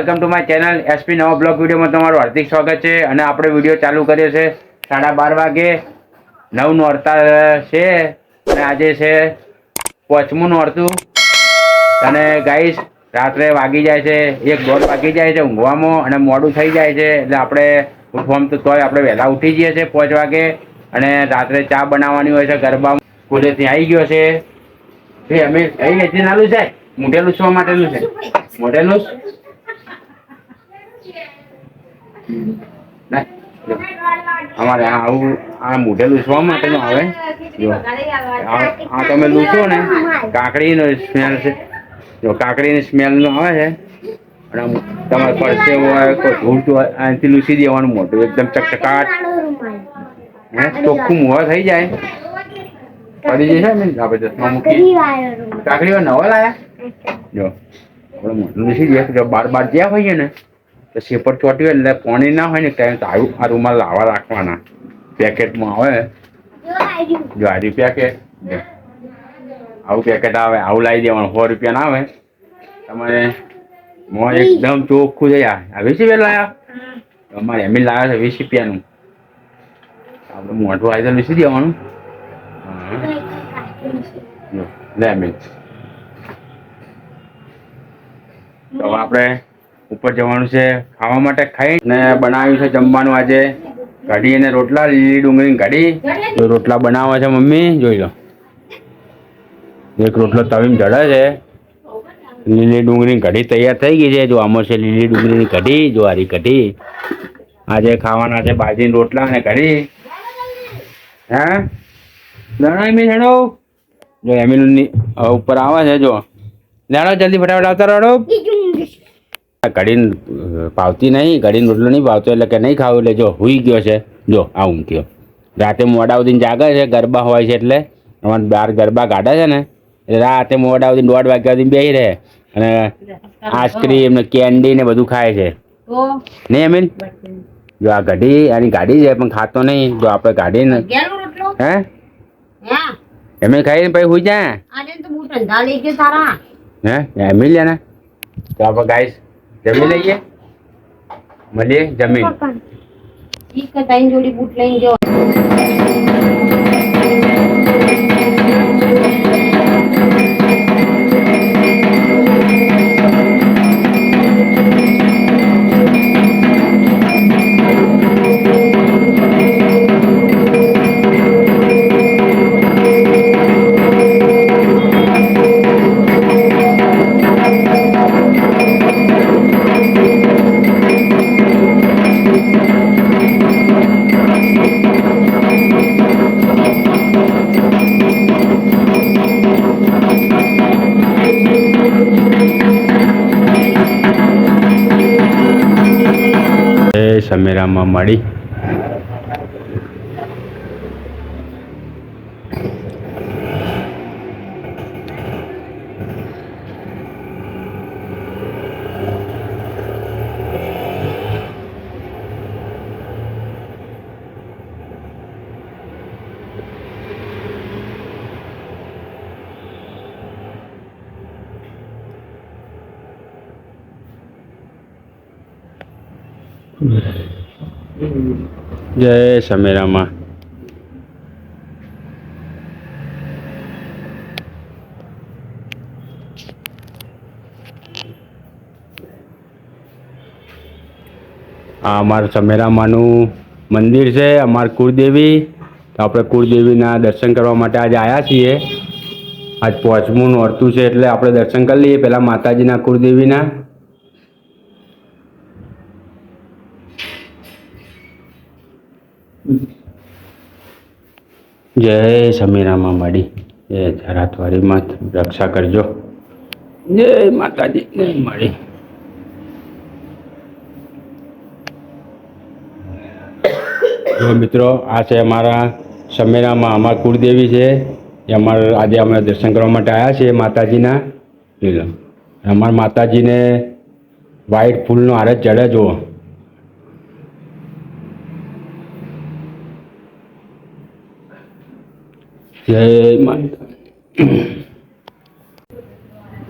Welcome to my channel SP નવા blog વિડીયોમાં તમારું હાર્દિક સ્વાગત છે. અને આપણે વિડીયો ચાલુ કર્યો છે 12:30 વાગે. 9 નોરતા છે અને આજે છે 5મું નોરતું. અને ગાઈસ રાત્રે વાગી જાય છે 1-1:30 વાગી જાય છે ઊંઘવામાં અને મોડું થઈ જાય છે. એટલે આપણે ઉઠવામાં તો તોય આપણે વહેલા ઉઠી જઈએ છીએ 5 વાગે. અને રાત્રે ચા બનાવવાની હોય છે. ગરબા સ્કૂલેથી આવી ગયો છે. અમે અહીં નથી નાલું છે મોઢેલું શું માટેનું છે મોઢેલું અમારે આવું આ મોઢેલું શું માટેનું આવે. આ તમે લૂછો ને કાકડીનો સ્મેલ છે. જો કાકડીની સ્મેલનો આવે છે. અને તમારે પડશે હોય કોઈ ધૂળ હોય આનાથી લૂછી દેવાનું મોઢું એકદમ ચકચકાટ ચોખ્ખું મોં થઈ જાય. પડી જશે ને આપણે ચશ્મા મૂકી કાકડીઓ નવા લાયા. જો આપણે મોઢું લૂછી દઈએ જો 12 જ્યાં હોઈએ ને તો શેપર ચોટ્યું એટલે પાણી ના હોય ને ટાઈમ તો આવ્યું આ રૂમાલ લાવવા રાખવાના. પેકેટમાં આવે જો આ પેકેટ આવું પેકેટ આવે આવું લાવી દેવાનું. 100 રૂપિયા ના આવે. તમારે મોં એકદમ ચોખ્ખું થઈ જાય. આ 20 રૂપિયા લાયા અમારે એમ લાવ્યા છે 20 રૂપિયાનું. આપણે મોઢું આવી તો લૂછી દેવાનું. લે મિલ તો આપણે ઉપર જવાનું છે ખાવા માટે. ખાઈને બનાવ્યું છે જમવાનું આજે કઢી અને રોટલા. લીલી ડુંગળીની કઢી. રોટલા બનાવે છે મમ્મી જોઈ લો. એક રોટલો તવીમાં ચડે છે. લીલી ડુંગળીની કઢી તૈયાર થઈ ગઈ છે. જો આમાં છે લીલી ડુંગળીની કઢી. જો આરી કઢી આજે ખાવાના છે બાજરીના રોટલા અને કઢી. હે લણાઈ મેં હેડો જો એમિલની ઉપર આવે છે. જો લેણો જલ્દી ફટાફટ આવતા રહો. કઢી પાવતી નહીં કઢીનો રોટલો નહીં ભાવતો એટલે કે નહીં ખાવું. એટલે જો હુઈ ગયો છે. જો આ ઊંઘ્યો. રાતે મોડા સુધીને જાગે છે. ગરબા હોય છે એટલે અમારે બહાર ગરબા કાઢે છે ને એટલે રાતે મોડા સુધીને 1:30 વાગ્યા સુધી બેસી રહે. અને આઈસ્ક્રીમ ને કેન્ડી ને બધું ખાય છે. નહીં અમીન જો આ કઢી આની ગાડી છે પણ ખાતો નહીં. જો આપણે કાઢી ને હે એમ ખાઈને પછી હુઈ જાય. હે એમ લે ને તો આપણે ગાઈસ જમી લઈએ. મળીએ જમીન. જોડી બૂટ લઈને જો સમેરામાં મળી. જય સમેરામાં. આ અમારા સમેરામાંનું મંદિર છે. અમાર કુળદેવી. તો આપણે કુળદેવીના દર્શન કરવા માટે આજે આવ્યા છીએ. આજ 5મું નોરતું છે એટલે આપણે દર્શન કરી લઈએ પહેલાં માતાજીના કુળદેવીના. જય સમીરામાં મળી. જય ધરાતવાળી માત રક્ષા કરજો. જય માતાજી. જય મળી. જો મિત્રો આ છે અમારા સમેરામાં અમારા કુળદેવી છે. એ અમારા આજે અમે દર્શન કરવા માટે આવ્યા છીએ માતાજીના. અમારા માતાજીને વ્હાઈટ ફૂલનો હાર જ ચડે. જુઓ જય માતા.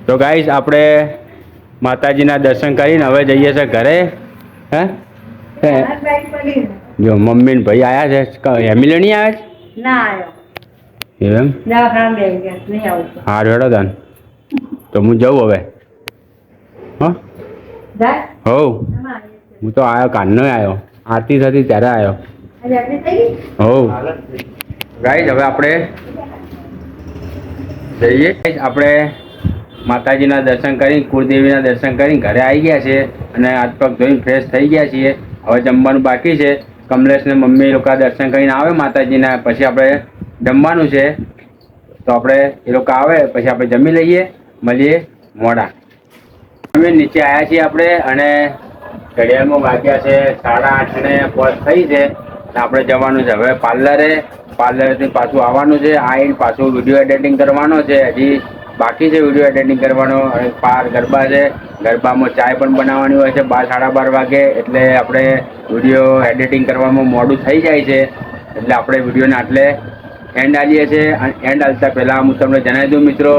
તો ગાઈસ આપણે માતાજીના દર્શન કરીને હવે જઈએ છે ઘરે. હે જો મમ્મી ને ભાઈ આવ્યા છે. એમિલે નહીં આવ્યા છે? ના આવ્યો. એમ દવાખાના બેસી ગયા નહીં આવતો. હારું હેડો તાન. તો હું જઉં હવે. હા જાય હોવ હું તો આવ્યો કાનનો આવ્યો. આરતી થતી ત્યારે આવ્યો. આજે આટલી થઈ ગઈ. હોવ ગાઈસ હવે આપણે જઈએ. આપણે માતાજીના દર્શન કરી કુળદેવીના દર્શન કરીને ઘરે આવી ગયા છે અને હાથ પગ ધોઈને ફ્રેશ થઈ ગયા છીએ. હવે જમવાનું બાકી છે. કમલેશ ને મમ્મી લોકો દર્શન કરીને આવે માતાજીના, પછી આપણે જમવાનું છે. તો આપણે એ લોકો આવે પછી આપણે જમી લઈએ. મળીએ મોડા. અમે નીચે આવ્યા છીએ આપણે અને ઘડિયાળમાં વાગ્યા છે 8:30 થઈ છે. આપણે જવાનું છે હવે પાર્લરેથી પાછું આવવાનું છે. આવીને પાછું વિડીયો એડિટિંગ કરવાનો છે. હજી બાકી છે વિડીયો એડિટિંગ કરવાનો. અને પાર ગરબા છે, ગરબામાં ચાય પણ બનાવવાની હોય છે 12-12:30 વાગે. એટલે આપણે વિડીયો એડિટિંગ કરવામાં મોડું થઈ જાય છે. એટલે આપણે વિડીયોને આટલે એન્ડ આલીએ છીએ. અને એન્ડ આલતા પહેલાં હું તમને જણાવી દઉં મિત્રો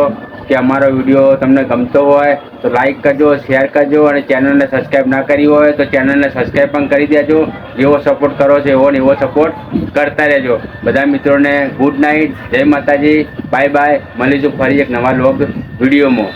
કે અમારો વિડીયો તમને ગમતો હોય તો લાઈક કરજો, શેર કરજો અને ચેનલને સબસ્ક્રાઈબ ના કરી હોય તો ચેનલને સબસ્ક્રાઈબ પણ કરી દેજો. જેવો સપોર્ટ કરો છો એવો ને એવો સપોર્ટ કરતા રહેજો. બધા મિત્રોને ગુડ નાઇટ, જય માતાજી, બાય બાય. મળીશું ફરી એક નવા લોગ વિડીયોમાં.